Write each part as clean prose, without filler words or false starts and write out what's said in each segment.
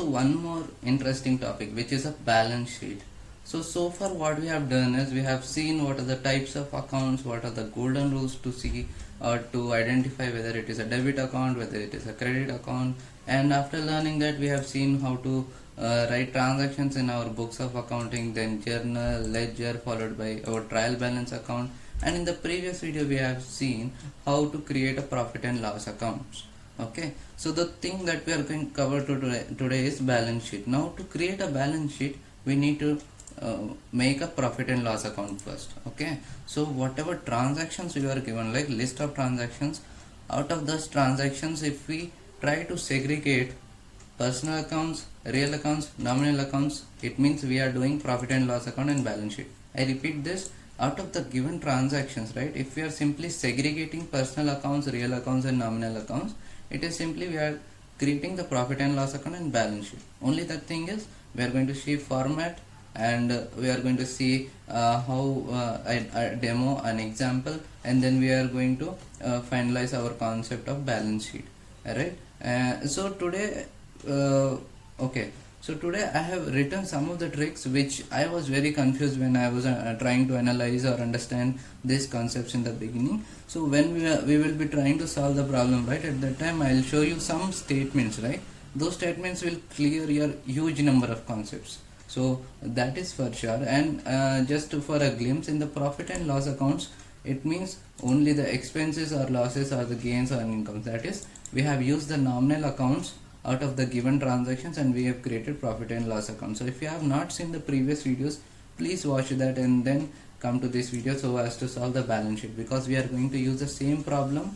one more interesting topic, which is a balance sheet. So far what we have done is we have seen what are the types of accounts, what are the golden rules to see or to identify whether it is a debit account, whether it is a credit account, and after learning that we have seen how to write transactions in our books of accounting, then journal, ledger, followed by our trial balance account, and in the previous video we have seen how to create a profit and loss accounts. Okay, so the thing that we are going to cover today is balance sheet. Now to create a balance sheet we need to make a profit and loss account first. Okay, so whatever transactions we are given, like list of transactions, out of those transactions if we try to segregate personal accounts, real accounts, nominal accounts, it means we are doing profit and loss account and balance sheet. I repeat this, out of the given transactions, right, if we are simply segregating personal accounts, real accounts and nominal accounts, it is simply we are creating the profit and loss account and balance sheet. Only the thing is we are going to see format, and we are going to see how I demo an example, and then we are going to finalize our concept of balance sheet. Alright, so today today I have written some of the tricks which I was very confused when I was trying to analyze or understand these concepts in the beginning. So when we will be trying to solve the problem, right, at that time I will show you some statements, right. Those statements will clear your huge number of concepts. So that is for sure. And just for a glimpse, in the profit and loss accounts, it means only the expenses or losses or the gains or incomes. That is, we have used the nominal accounts out of the given transactions and we have created profit and loss account. So if you have not seen the previous videos, please watch that and then come to this video so as to solve the balance sheet, because we are going to use the same problem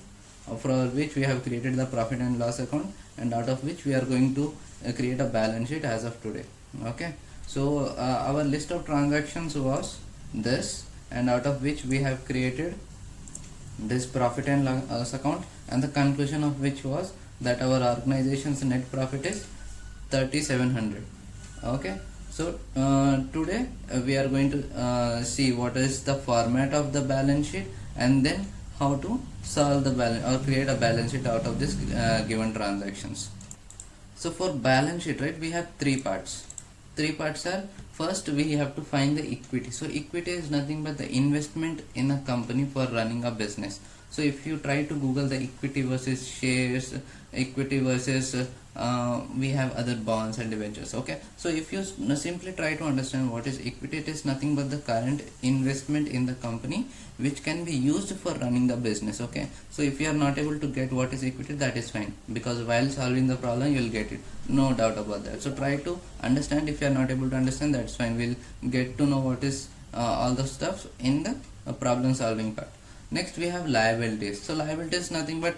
for which we have created the profit and loss account, and out of which we are going to create a balance sheet as of today. Okay, so our list of transactions was this, and out of which we have created this profit and loss account, and the conclusion of which was that our organization's net profit is 3700. Okay, so today we are going to see what is the format of the balance sheet, and then how to solve the balance or create a balance sheet out of this given transactions. So for balance sheet, right, we have three parts. Three parts are, first we have to find the equity. So equity is nothing but the investment in a company for running a business. So if you try to Google the equity versus shares, equity versus we have other bonds and debentures. Okay, so if you simply try to understand what is equity, it is nothing but the current investment in the company which can be used for running the business. Okay, so if you are not able to get what is equity, that is fine, because while solving the problem you will get it, no doubt about that. So try to understand. If you are not able to understand, that's fine, we'll get to know what is all the stuff in the problem solving part. Next we have liabilities. So liabilities is nothing but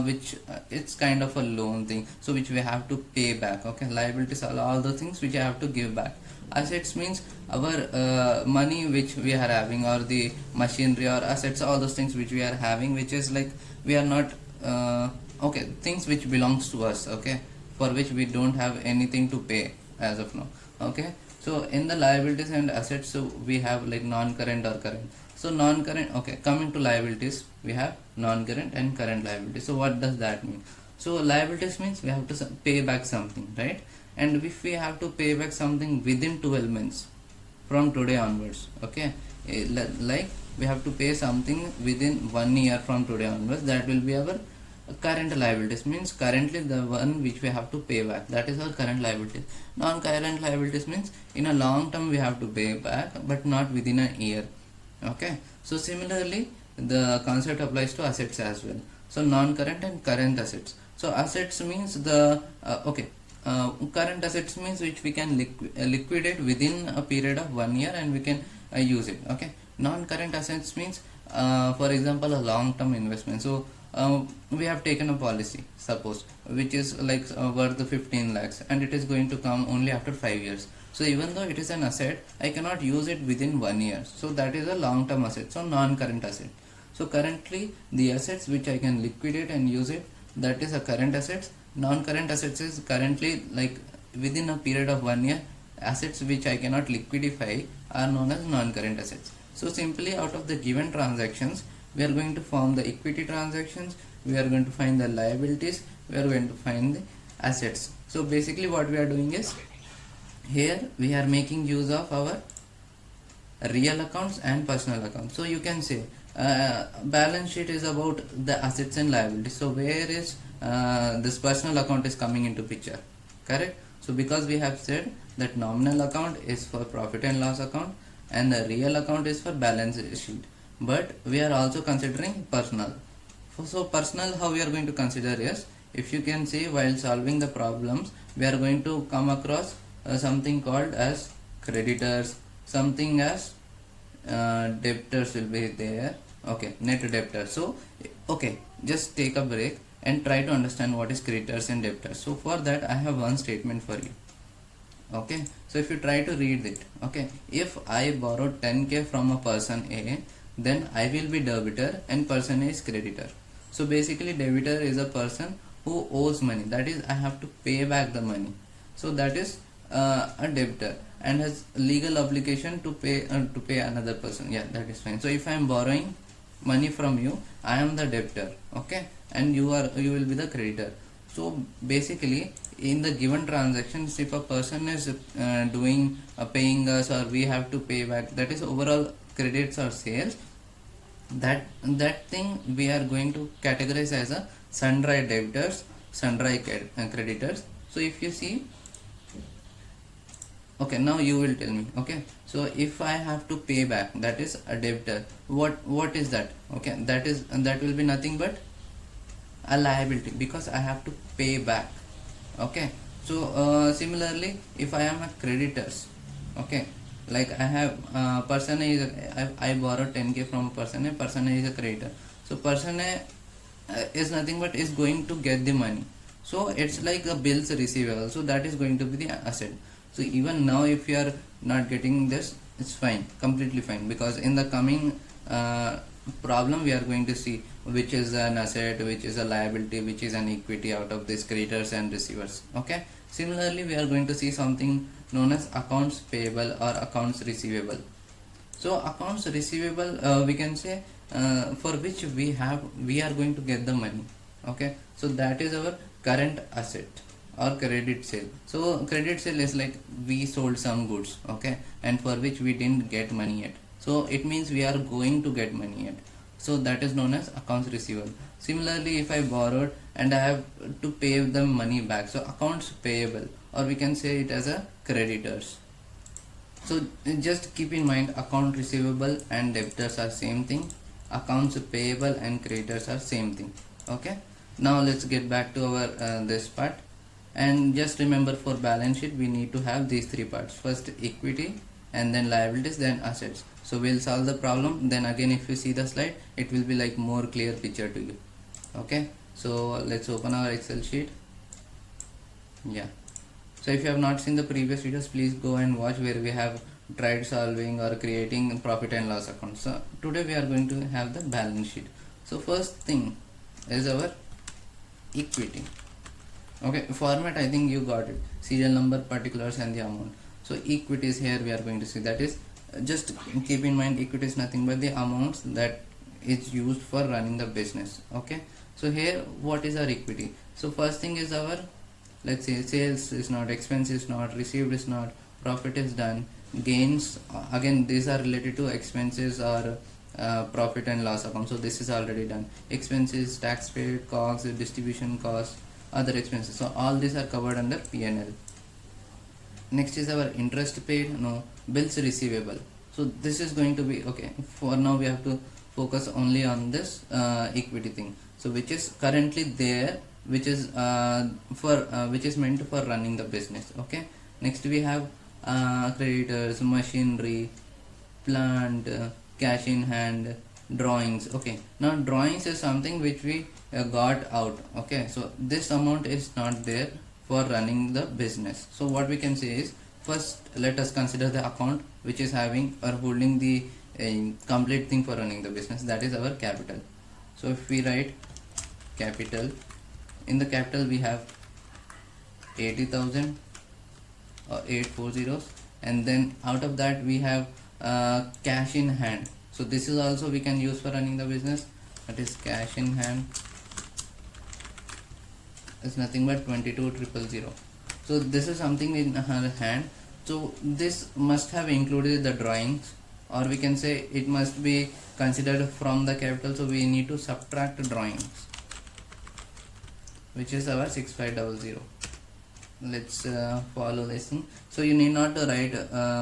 which it's kind of a loan thing, so which we have to pay back. Okay, liabilities are all the things which I have to give back. Assets means our money which we are having, or the machinery or assets, all those things which we are having, which is like we are not okay, things which belongs to us, okay, for which we don't have anything to pay as of now. Okay, so in the liabilities and assets, so we have like non-current or current. So non-current, okay, coming to liabilities, we have non-current and current liabilities. So what does that mean? So liabilities means we have to pay back something, right? And if we have to pay back something within 12 months from today onwards, okay, like we have to pay something within 1 year from today onwards, that will be our current liabilities. Means currently the one which we have to pay back, that is our current liabilities. Non-current liabilities means in a long term we have to pay back, but not within a year. Okay, so similarly the concept applies to assets as well. So non-current and current assets. So assets means the current assets means which we can liquidate within a period of 1 year and we can use it. Okay, non-current assets means for example a long-term investment. So we have taken a policy, suppose, which is like worth 15 lakhs and it is going to come only after 5 years. So even though it is an asset, I cannot use it within 1 year. So that is a long-term asset, so non-current asset. So currently the assets which I can liquidate and use it, that is a current assets. Non-current assets is currently like within a period of 1 year. Assets which I cannot liquidify are known as non-current assets. So simply out of the given transactions, we are going to form the equity transactions, we are going to find the liabilities, we are going to find the assets. So basically what we are doing is, here we are making use of our real accounts and personal accounts. So you can say balance sheet is about the assets and liabilities. So where is this personal account is coming into picture, correct? So because we have said that nominal account is for profit and loss account and the real account is for balance sheet, but we are also considering personal. So personal, how we are going to consider is, if you can see, while solving the problems we are going to come across something called as creditors, something as debtors will be there, okay, net debtors. So okay, just take a break and try to understand what is creditors and debtors. So for that I have one statement for you, okay. So if you try to read it, okay, if I borrow 10k from a person A, then I will be debitor and person A is creditor. So basically debitor is a person who owes money, that is I have to pay back the money. So that is a debtor and has legal obligation to pay another person, yeah, that is fine. So if I am borrowing money from you, I am the debtor, okay, and you will be the creditor. So basically in the given transactions, if a person is doing paying us or we have to pay back, that is overall credits or sales, that thing we are going to categorize as a sundry debtors, sundry creditors. So if you see, okay, now you will tell me, okay, so if I have to pay back, that is a debtor, what is that? Okay, that will be nothing but a liability because I have to pay back, okay. So similarly if I am a creditors, okay, like I have person A is I borrow 10k from person A, person A is a creditor. So person A is nothing but is going to get the money, so it's like a bills receivable, so that is going to be the asset. So even now if you are not getting this, it's fine, completely fine, because in the coming problem we are going to see which is an asset, which is a liability, which is an equity out of these creditors and receivers, okay. Similarly we are going to see something known as accounts payable or accounts receivable. So accounts receivable, we can say for which we are going to get the money, okay. So that is our current asset or credit sale. So credit sale is like we sold some goods, okay, and for which we didn't get money yet, so it means we are going to get money yet, so that is known as accounts receivable. Similarly if I borrowed and I have to pay the money back, so accounts payable, or we can say it as a creditors. So just keep in mind, account receivable and debtors are same thing, accounts payable and creditors are same thing, okay. Now let's get back to our this part, and just remember for balance sheet we need to have these three parts: first equity, and then liabilities, then assets. So we'll solve the problem, then again if you see the slide it will be like more clear picture to you, okay. So let's open our Excel sheet, yeah. So if you have not seen the previous videos, please go and watch where we have tried solving or creating profit and loss account. So today we are going to have the balance sheet. So first thing is our equity, okay. Format I think you got it, serial number, particulars and the amount. So equity is here we are going to see, that is just keep in mind equity is nothing but the amounts that is used for running the business, okay. So here what is our equity? So first thing is our, let's say sales is not, expense is not, received is not, profit is done, gains again these are related to expenses or profit and loss account, so this is already done. Expenses, tax paid, costs, distribution costs, other expenses, so all these are covered under P&L. Next is our interest paid, no, bills receivable. So this is going to be, okay, for now we have to focus only on this equity thing, so which is currently there, which is which is meant for running the business, okay. Next we have creditors, machinery, plant, cash in hand, drawings, okay. Now drawings is something which we got out, okay. So this amount is not there for running the business. So what we can say is, first let us consider the account which is having or holding the complete thing for running the business, that is our capital. So if we write capital, in the capital we have 80,000 or 840, and then out of that we have cash in hand. So this is also we can use for running the business, that is cash in hand. is nothing but 22,000. So this is something in her hand. So this must have included the drawings, or we can say it must be considered from the capital. So we need to subtract drawings, which is our 6500. Let's follow this thing. So you need not to write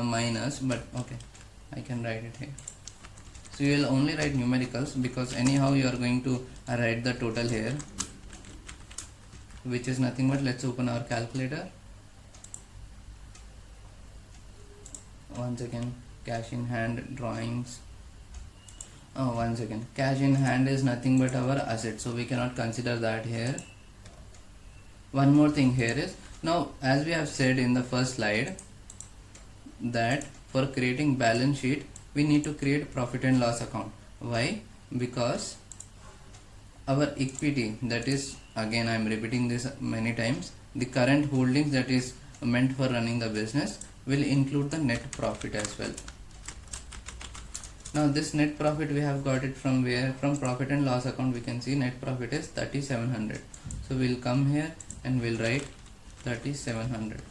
minus, but okay, I can write it here. So you will only write numericals, because anyhow you are going to write the total here, which is nothing but, let's open our calculator. Once again, cash in hand, drawings. Oh, once again, cash in hand is nothing but our asset, so we cannot consider that here. One more thing here is, now as we have said in the first slide, that for creating balance sheet we need to create profit and loss account. Why? Because our equity, that is, again I am repeating this many times, the current holdings that is meant for running the business will include the net profit as well. Now this net profit we have got it from where? From profit and loss account. We can see net profit is 3700. So we'll come here and we'll write 3700.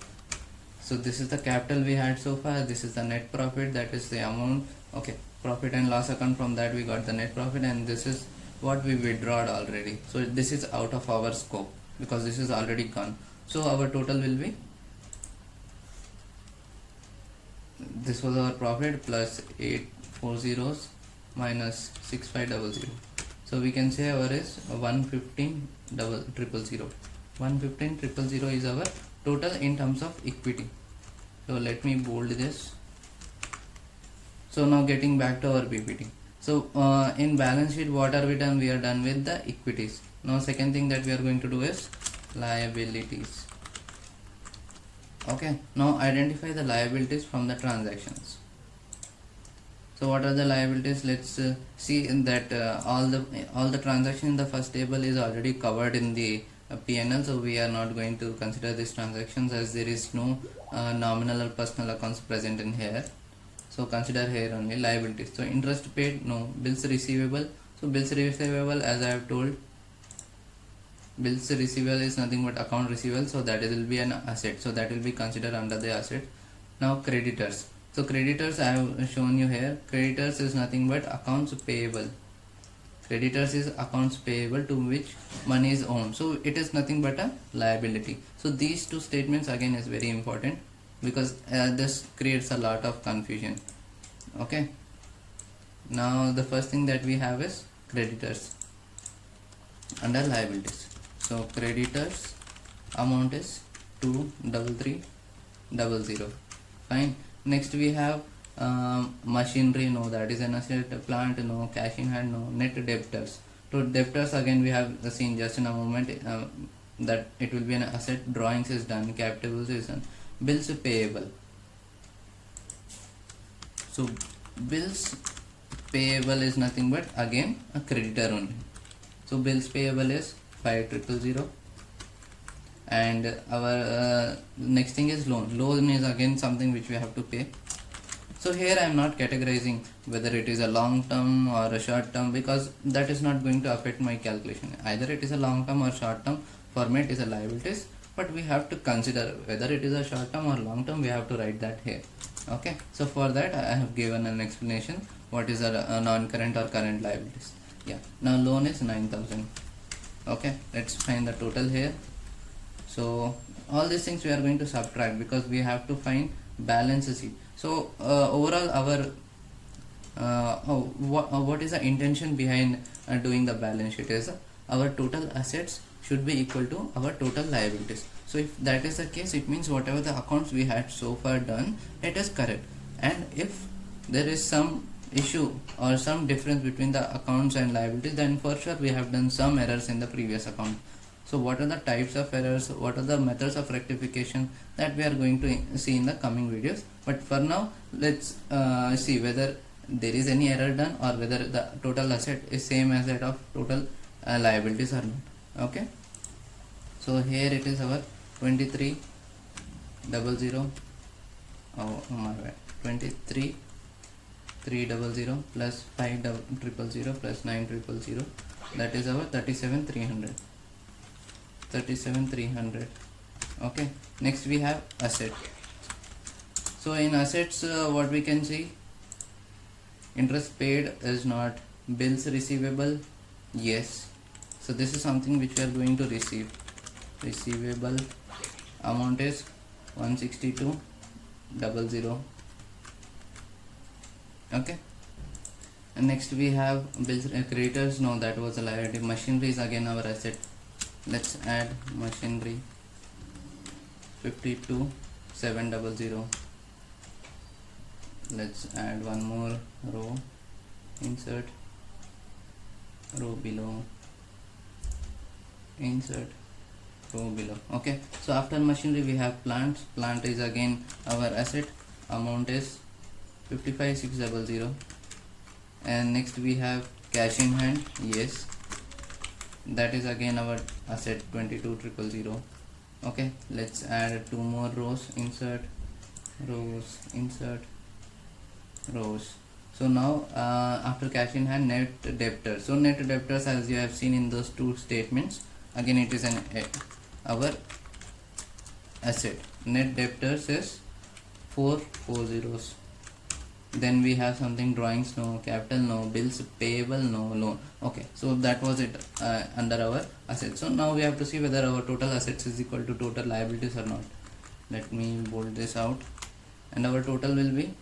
So this is the capital we had so far, this is the net profit, that is the amount. Okay, profit and loss account, from that we got the net profit, and this is what we withdrawed already. So this is out of our scope because this is already gone. So our total will be, this was our profit plus 840 minus 6500. So we can say our is 115,000. 115,000 is our total in terms of equity. So let me bold this. So now getting back to our PPT. So in balance sheet, what are we done? We are done with the equities. Now second thing that we are going to do is liabilities. Okay, now identify the liabilities from the transactions. So what are the liabilities? Let's see in that all the transaction in the first table is already covered in the P&L, so we are not going to consider these transactions as there is no nominal or personal accounts present in here. So consider here only liabilities. So interest paid, no. Bills receivable. So bills receivable, as I have told, bills receivable is nothing but account receivable, so that will be an asset, so that will be considered under the asset. Now creditors. So creditors I have shown you here. Creditors is nothing but accounts payable. Creditors is accounts payable to which money is owed, so it is nothing but a liability. So these two statements again is very important, because this creates a lot of confusion. Okay, now the first thing that we have is creditors under liabilities. So creditors amount is 23300. Fine. Next we have machinery, no, that is an asset. Plant, no. Cash in hand, no. Net debtors. So debtors again we have seen just in a moment that it will be an asset. Drawings is done, capitals is done. Bills payable. So bills payable is nothing but again a creditor only. So bills payable is 5,000. And our next thing is loan. Loan is again something which we have to pay. So here I am not categorizing whether it is a long term or a short term, because that is not going to affect my calculation. Either it is a long term or short term, for me it is a liabilities, but we have to consider whether it is a short term or long term. We have to write that here. Okay, so for that I have given an explanation what is a non-current or current liabilities. Yeah, now loan is 9,000. Okay, let's find the total here. So all these things we are going to subtract because we have to find balance sheet. So overall our what is the intention behind doing the balance sheet is our total assets should be equal to our total liabilities. So if that is the case, it means whatever the accounts we had so far done, it is correct. And if there is some issue or some difference between the accounts and liabilities, then for sure we have done some errors in the previous account. So what are the types of errors, what are the methods of rectification, that we are going to see in the coming videos. But for now, let's see whether there is any error done or whether the total asset is same as that of total liabilities or not. Okay, so here it is our 23,000. Oh my bad, 23,300 plus 5,000 plus 9,000, that is our 37,300. 37,300. Okay, next we have asset. So in assets, what we can see, interest paid is not, bills receivable, yes. So this is something which we are going to receive. Receivable amount is 162,000. Okay, and next we have bills, creditors, no, that was a liability. Machinery is again our asset. Let's add machinery, 52,700. Let's add one more row, insert row below, insert row below. Okay, so after machinery we have plant. Plant is again our asset, amount is 55,600. And next we have cash in hand, yes, that is again our asset, 22,000. Okay, let's add two more rows, insert rows, insert rows. So now after cash in hand, net debtors. So net debtors, as you have seen in those two statements, again it is our asset. Net debtors is 440. Then we have something, drawings, no, capital, no, bills payable, no, loan. Okay, so that was it under our assets. So now we have to see whether our total assets is equal to total liabilities or not. Let me bold this out, and our total will be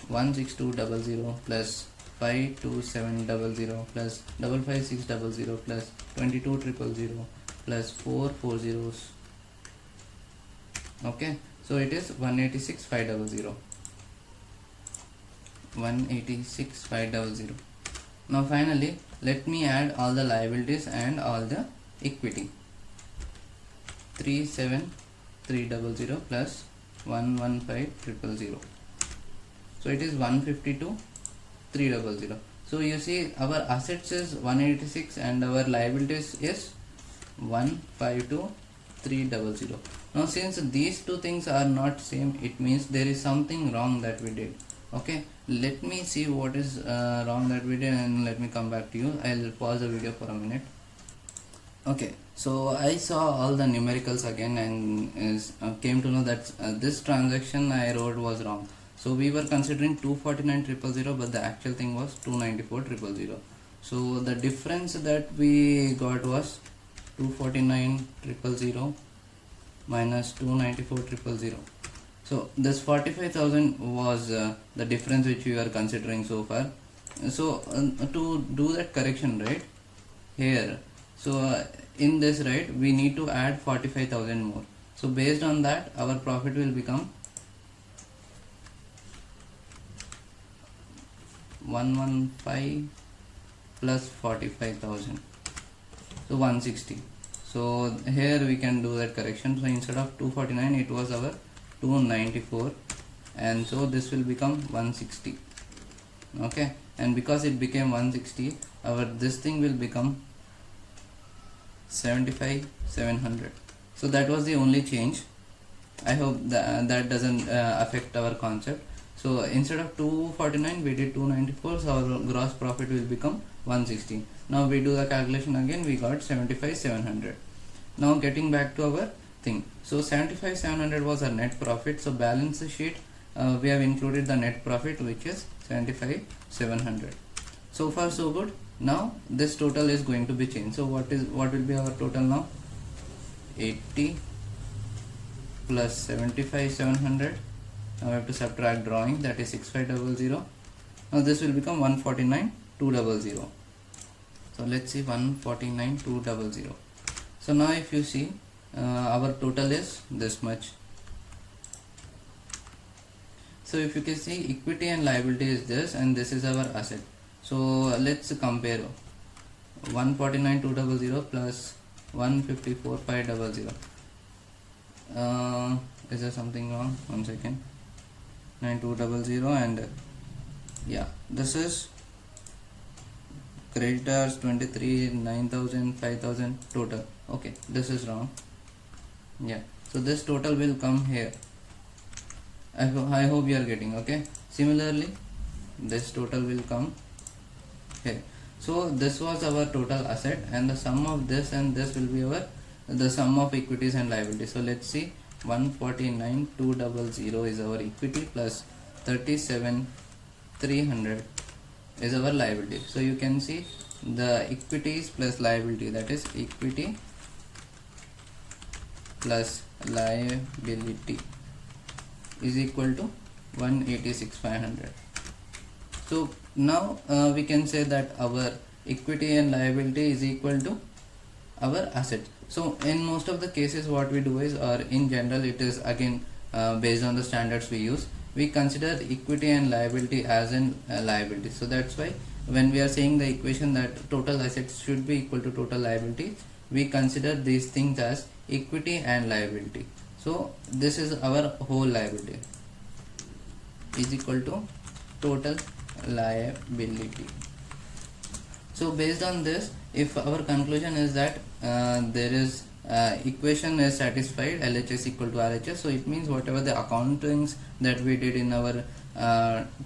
162,000 plus 52700 plus 55600 plus 22,000 plus 4 40s. Okay, so it is 186,500. 186,500. Now finally, let me add all the liabilities and all the equity. 37,300 plus 115,000. So it is 152,300. So you see our assets is 186 and our liabilities is 152,300. Now since these two things are not same, it means there is something wrong that we did. Okay, let me see what is wrong that we did, and let me come back to you. I'll pause the video for a minute. Okay, so I saw all the numericals again and came to know that this transaction I wrote was wrong. So we were considering 249,000, but the actual thing was 294,000. So the difference that we got was 249,000 minus 294,000. So this 45,000 was the difference which we were considering so far. So to do that correction, right, here, so in this, right, we need to add 45,000 more. So based on that, our profit will become 115 plus 45,000, so 160. So here we can do that correction. So instead of 249, it was our 294, and so this will become 160. Okay, and because it became 160, our this thing will become 75,700. So that was the only change. I hope that doesn't affect our concept. So instead of 249, we did 294, so our gross profit will become 160. Now we do the calculation again, we got 75,700. Now getting back to our thing, so 75,700 was our net profit. So balance sheet, we have included the net profit, which is 75,700. So far so good. Now this total is going to be changed. So what will be our total now? 80 plus 75,700. Now we have to subtract drawing, that is 6500. Now this will become 149,200. So let's see, 149,200. So now if you see, our total is this much. So if you can see, equity and liability is this, and this is our asset. So let's compare 149,200 plus 154,500. Is there something wrong? 1 second. 9200, and yeah, this is creditors 23, 9,000, 5,000 total. Okay, this is wrong. Yeah, so this total will come here. I hope you are getting. Okay, similarly this total will come here. So this was our total asset, and the sum of this and this will be our the sum of equities and liabilities. So let's see, 149,200 is our equity plus 37,300 is our liability. So you can see the equities plus liability, that is equity plus liability is equal to 186,500. So now we can say that our equity and liability is equal to our asset. So in most of the cases what we do is, or in general it is again based on the standards we use, we consider equity and liability as in liability. So that's why when we are saying the equation that total assets should be equal to total liability, we consider these things as equity and liability. So this is our whole liability is equal to total liability. So based on this, if our conclusion is that there is equation is satisfied, LHS equal to RHS, so it means whatever the accountings that we did in our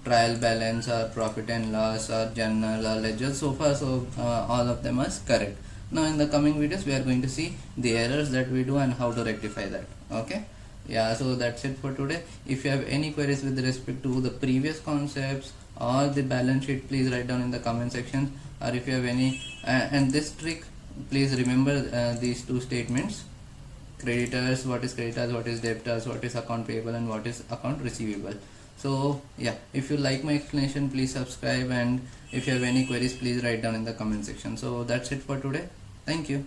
trial balance or profit and loss or journal or ledger, so far so all of them are correct. Now in the coming videos we are going to see the errors that we do and how to rectify that. Okay, yeah, so that's it for today. If you have any queries with respect to the previous concepts or the balance sheet, please write down in the comment section. Or if you have any and this trick, please remember these two statements: creditors, what is creditors, what is debtors, what is account payable, and what is account receivable. So yeah, if you like my explanation, please subscribe, and if you have any queries, please write down in the comment section. So that's it for today. Thank you.